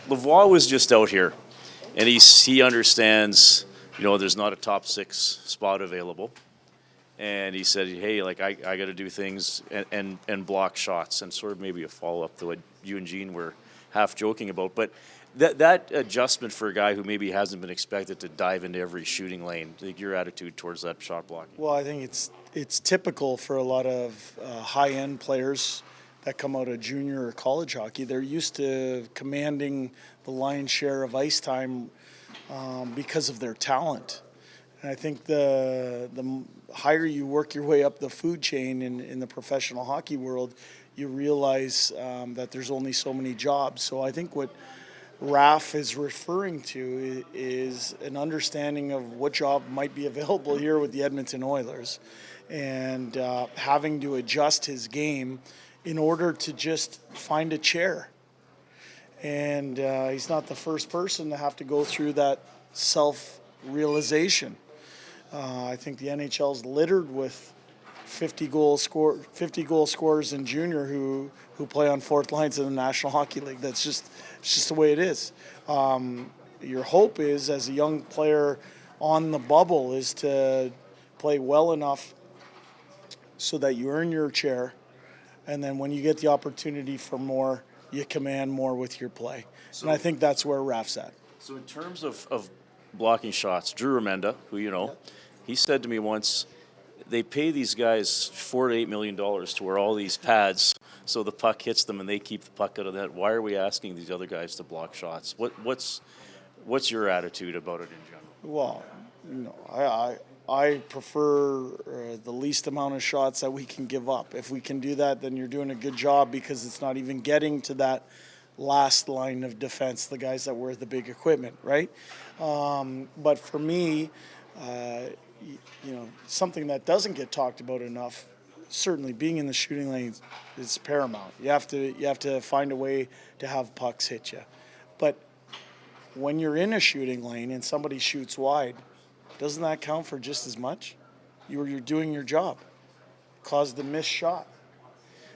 Lavoie was just out here, and he understands. There's not a top six spot available, and he said, "Hey, like I got to do things and block shots," and sort of maybe a follow up to what you and Gene were half joking about, but. That adjustment for a guy who maybe hasn't been expected to dive into every shooting lane, like your attitude towards that shot blocking. Well, I think it's typical for a lot of high-end players that come out of junior or college hockey. They're used to commanding the lion's share of ice time because of their talent. And I think the higher you work your way up the food chain in the professional hockey world, you realize that there's only so many jobs. So I think what Raf is referring to is an understanding of what job might be available here with the Edmonton Oilers, and having to adjust his game in order to just find a chair. And he's not the first person to have to go through that self-realization. I think the NHL's littered with 50 goal scorers in junior who play on fourth lines in the National Hockey League. It's just the way it is. Your hope is, as a young player on the bubble, is to play well enough so that you earn your chair, and then when you get the opportunity for more, you command more with your play. And I think that's where Raf's at. So in terms of blocking shots, Drew Remenda, who he said to me once, they pay these guys $4 to $8 million to wear all these pads so the puck hits them and they keep the puck out of the net. Why are we asking these other guys to block shots? What's your attitude about it in general? Well, I prefer the least amount of shots that we can give up. If we can do that, then you're doing a good job, because it's not even getting to that last line of defense, the guys that wear the big equipment, right? But for me, something that doesn't get talked about enough, certainly being in the shooting lane is paramount. You have to find a way to have pucks hit you. But when you're in a shooting lane and somebody shoots wide, doesn't that count for just as much? You're doing your job. Caused the missed shot.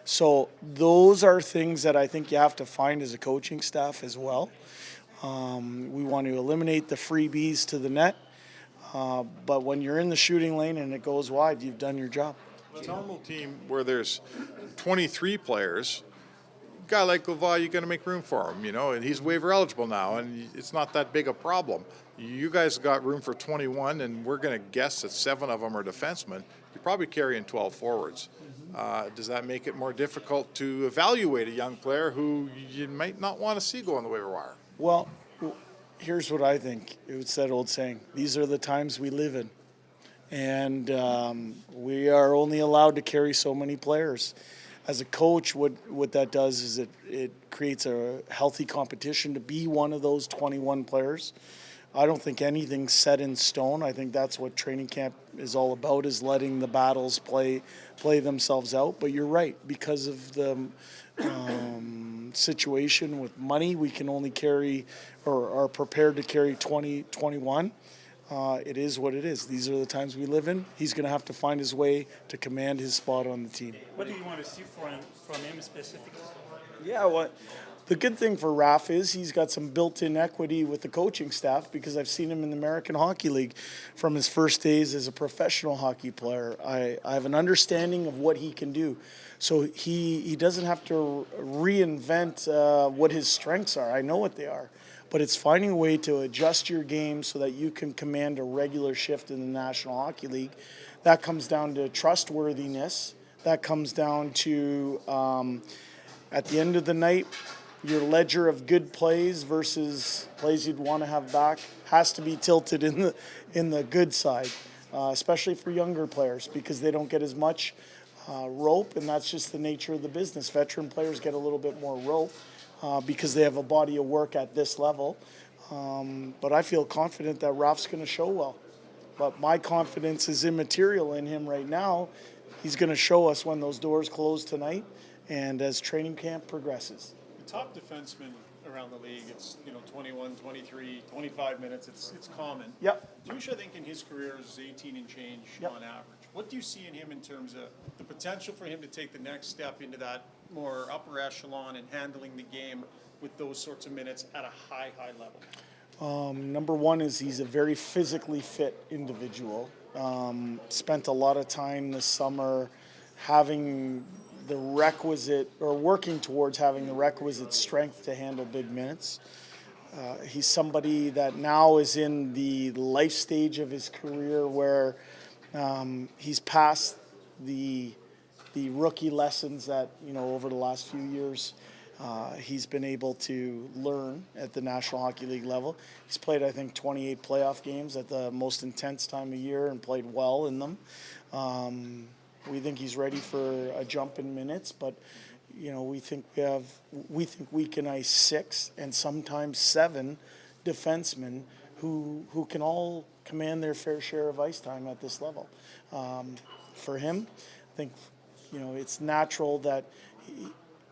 So those are things that I think you have to find as a coaching staff as well. We want to eliminate the freebies to the net. But when you're in the shooting lane and it goes wide, you've done your job. A normal team where there's 23 players, a guy like Lavoie, you got to make room for him, and he's waiver eligible now, and it's not that big a problem. You guys got room for 21, and we're going to guess that 7 of them are defensemen. You're probably carrying 12 forwards. Does that make it more difficult to evaluate a young player who you might not want to see go on the waiver wire? Well, here's what I think. It's that old saying, these are the times we live in. And we are only allowed to carry so many players. As a coach, what that does is it creates a healthy competition to be one of those 21 players. I don't think anything's set in stone. I think that's what training camp is all about, is letting the battles play themselves out. But you're right, because of the situation with money, we can only carry, or are prepared to carry 20, 21. It is what it is. These are the times we live in. He's going to have to find his way to command his spot on the team. What do you want to see from him specifically? Yeah, the good thing for Raf is he's got some built-in equity with the coaching staff, because I've seen him in the American Hockey League from his first days as a professional hockey player. I have an understanding of what he can do. So he doesn't have to reinvent what his strengths are. I know what they are. But it's finding a way to adjust your game so that you can command a regular shift in the National Hockey League. That comes down to trustworthiness. That comes down to, at the end of the night, your ledger of good plays versus plays you'd want to have back has to be tilted in the good side, especially for younger players, because they don't get as much rope, and that's just the nature of the business. Veteran players get a little bit more rope because they have a body of work at this level. But I feel confident that Raf's going to show well. But my confidence is immaterial in him right now. He's going to show us when those doors close tonight and as training camp progresses. The top defensemen around the league, it's 21, 23, 25 minutes. It's common. Yep. Douche, I think, in his career is 18 and change on average. What do you see in him in terms of the potential for him to take the next step into that more upper echelon and handling the game with those sorts of minutes at a high level? Number one is he's a very physically fit individual. Spent a lot of time this summer having the requisite, or working towards having the requisite strength to handle big minutes. He's somebody that now is in the life stage of his career where he's past the rookie lessons that, over the last few years he's been able to learn at the National Hockey League level. He's played, I think, 28 playoff games at the most intense time of year and played well in them. We think he's ready for a jump in minutes, but we think we can ice 6 and sometimes 7 defensemen who can all command their fair share of ice time at this level. For him, I think it's natural that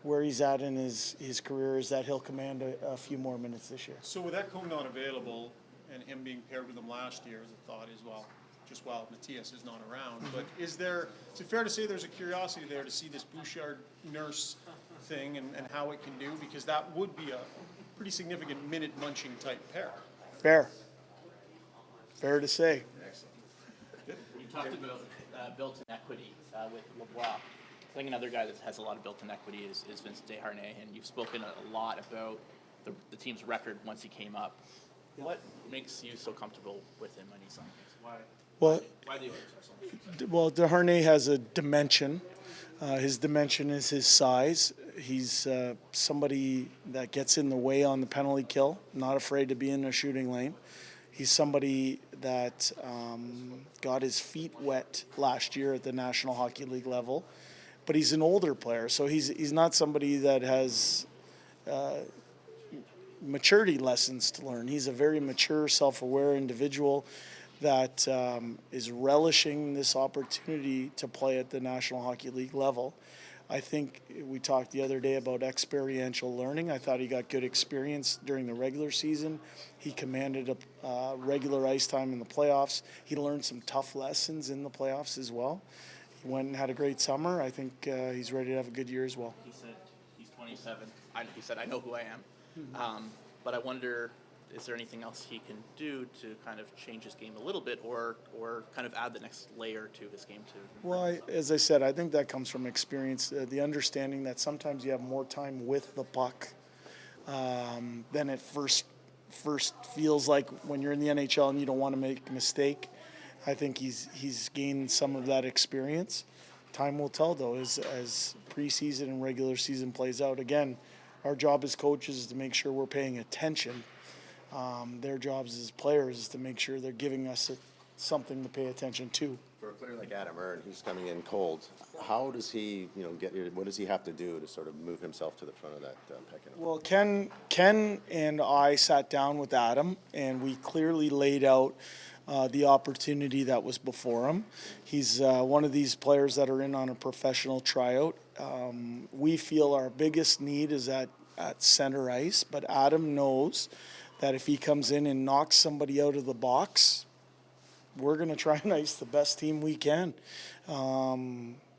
where he's at in his career is that he'll command a few more minutes this year. So with Ekholm not available and him being paired with him last year as a thought as well, just while Matthias is not around, but is it fair to say there's a curiosity there to see this Bouchard-Nurse thing and how it can do? Because that would be a pretty significant minute-munching type pair. Fair to say. You talked about built-in equity with LeBlanc. I think another guy that has a lot of built-in equity is Vincent Desharnais, and you've spoken a lot about the team's record once he came up. What makes you so comfortable with him when he's on things? Why do you like him so much? Well, Desharnais has a dimension. His dimension is his size. He's somebody that gets in the way on the penalty kill, not afraid to be in the shooting lane. He's somebody that got his feet wet last year at the National Hockey League level, but he's an older player, so he's not somebody that has maturity lessons to learn. He's a very mature, self-aware individual that is relishing this opportunity to play at the National Hockey League level. I think we talked the other day about experiential learning. I thought he got good experience during the regular season. He commanded a regular ice time in the playoffs. He learned some tough lessons in the playoffs as well. He went and had a great summer. I think he's ready to have a good year as well. He said he's 27. He said, I know who I am. But I wonder, is there anything else he can do to kind of change his game a little bit or kind of add the next layer to his game too? Well, as I said, I think that comes from experience, the understanding that sometimes you have more time with the puck than it first feels like when you're in the NHL and you don't want to make a mistake. I think he's gained some of that experience. Time will tell, though, as preseason and regular season plays out. Again, our job as coaches is to make sure we're paying attention. Their jobs as players is to make sure they're giving us something to pay attention to. For a player like Adam Erne, who's coming in cold, how does he, what does he have to do to sort of move himself to the front of that pecking order? Well, Ken and I sat down with Adam, and we clearly laid out the opportunity that was before him. He's one of these players that are in on a professional tryout. We feel our biggest need is at center ice, but Adam knows that if he comes in and knocks somebody out of the box, we're going to try and ice the best team we can.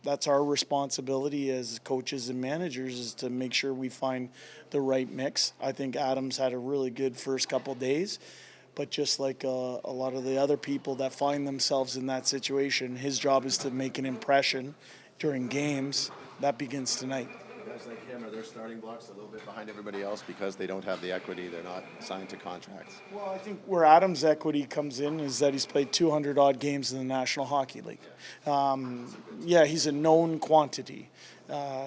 That's our responsibility as coaches and managers, is to make sure we find the right mix. I think Adam's had a really good first couple days, but just like a lot of the other people that find themselves in that situation, his job is to make an impression during games. That begins tonight. Guys like him, are their starting blocks a little bit behind everybody else because they don't have the equity, they're not signed to contracts? Well, I think where Adam's equity comes in is that he's played 200-odd games in the National Hockey League. He's a known quantity.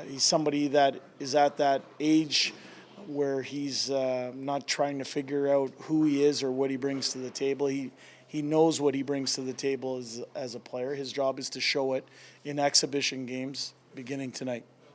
He's somebody that is at that age where he's not trying to figure out who he is or what he brings to the table. He knows what he brings to the table as a player. His job is to show it in exhibition games beginning tonight.